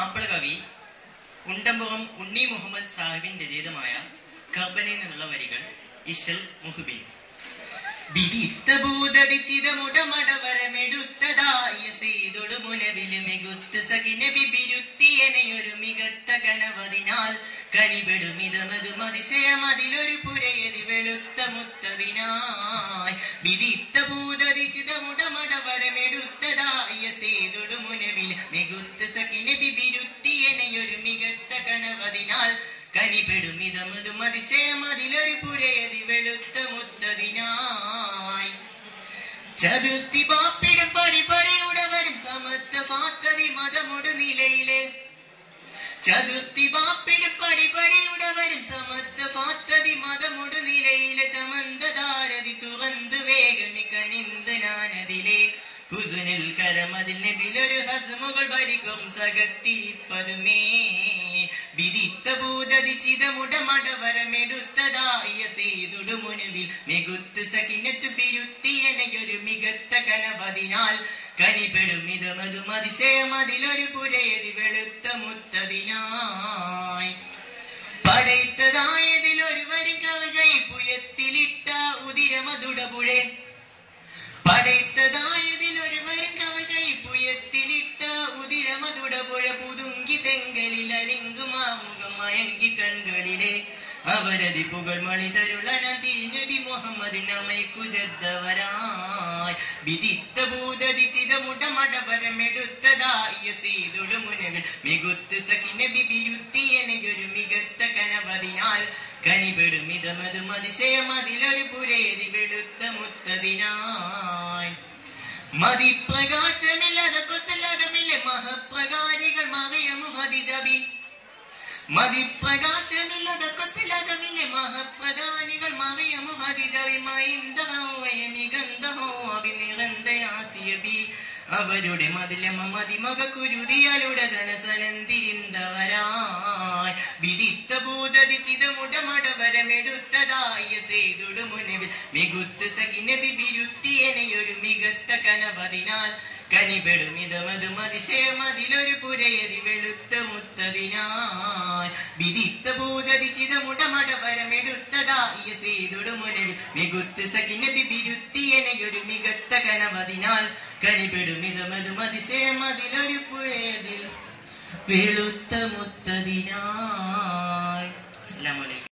മാപ്പിള കവി ഉണ്ടമ്പുറം ഉണ്ണി മുഹമ്മദ് സാഹിബിന്റെ രചിതമായ കർബനിൽ നിന്നുള്ള വരികൾ ഇശൽ മുഹ്ബിൻ. വിധിത്തഭൂതവിചിതമുടമടവരമെടുത്തതായ സീതൊടു മുനവില് മികുത്ത് സകിനെ ബിബിരുത്തിയനെയൊരു മികത്ത കനവതിനാൽ കനിപെടുമിതമതും അതിശയമതിലൊരു പുരയതി വെളുത്ത മുത്തതിനായി. വിധിത്തഭൂതവിചിതമുടമടവരമെടുത്തതായ സീതൊടു മുനവില് മികുത്ത് സകിനെ ബിബിരുത്തിയനെയൊരു മികത്ത കനവതിനാൽ കനിപെടുമിതമതും അതിശയമതിലൊരു പുരയതി വെളുത്ത മുത്തതിനായി. ചതുർത്ഥി പാപ്പിടും പടിപടിയുടവരും സമത്വ ഫാത്തതി മതമൊടു നിലയിലെ. ചതുർത്ഥി പാപ്പിടും പടിപടിയുടവരും സമത്വ ഫാത്തതി മതമൊടു നിലയിലെ. ചമന്തധാരതി തുറந்து വേഗമി കനിന്ത് ഞാനതിലെ. ഹുസുനിൽ കരമതിൽ നബിലൊരു ഹസ്മുകൾ ഭരിക്കും സകത്തിരിപ്പതുമേ. വിധിത്തഭൂതവിചിതമുടമടവരമെടുത്തതായ സീതുടു മുനവിൽ മികുത്ത് സകിനത്തു ബിരുത്തിയനെയൊരു മികത്ത കനവതിനാൽ കനിപെടുമിതമതും അതിശയമതിലൊരു പുരയതി വെളുത്ത മുത്തതിനായി. പടയ്ത്തതായതിലൊരു വരി കവകൈ പുയത്തിലിട്ട ഉദിരമതുടപുഴേ. പടയ്ത്തതായതിലൊരു വരി കവകൈ പുയത്തിലിട്ട ഉദിരമതുടപുഴ. പുതുങ്കി തെങ്കലിൽ അലിങ്കുമാമുഖം മയങ്കി കൺകളിലെ. അവരതി പുകൾ മണി തരുളനതി നബി മുഹമ്മദിന് അമൈക്കുജദ്ദവരായി. വിധിത്തഭൂതവിചിതമുടമടവരമെടുത്തതായ സീതുടു മുനവിൽ മികുത്ത് സകിനെ ബിബിരുത്തിയനെയൊരു മികത്ത കനവതിനാൽ കനിപെടുമിതമതും അതിശയമതിലൊരു പുരയതി വെളുത്ത മുത്തതിനായി. മതിപ്രകാശമില്ലാതെ കൊസലതമില്ലേ മഹപ്രകാരികൾ മറിയമു ഖദീജബി. മതിപ്രകാശമില്ലാതെ കൊസലതമില്ലേ മഹപ്രധാനികൾ മറിയമു ഖദീജബി. മൈന്ദഹോ അഭിനിറന്തയാസിയബി. അവരുടെ മതിലമ മതിമക കുരുതിയാലുടെ ധനസനന്തിരിന്തവരായി. വിധിത്തഭൂതവിചിതമുടമടവരമെടുത്തതായ സേതുടു മുനവിൽ മികുത്ത് സകിനെ ബിബിരുത്തിയനെയൊരു മികത്ത കനവതിനാൽ കനിപെടുമിതമതും അതിശയമതിലൊരു പുരയതി വെളുത്ത മുത്തതിനായി. വിധിത്തഭൂതവിചിതമുടമടവരമെടുത്തതായ സേതുടു മുനവിൽ മികുത്ത് സകിനെ ബിബിരുത്തിയനെയൊരു മികത്ത കനവതിനാൽ കനിപെടുമിതമതും അതിശയമതിലൊരു പുരയതിൽ വെളുത്ത മുത്തതിനായി. അസ്സലാമു അലൈക്കും.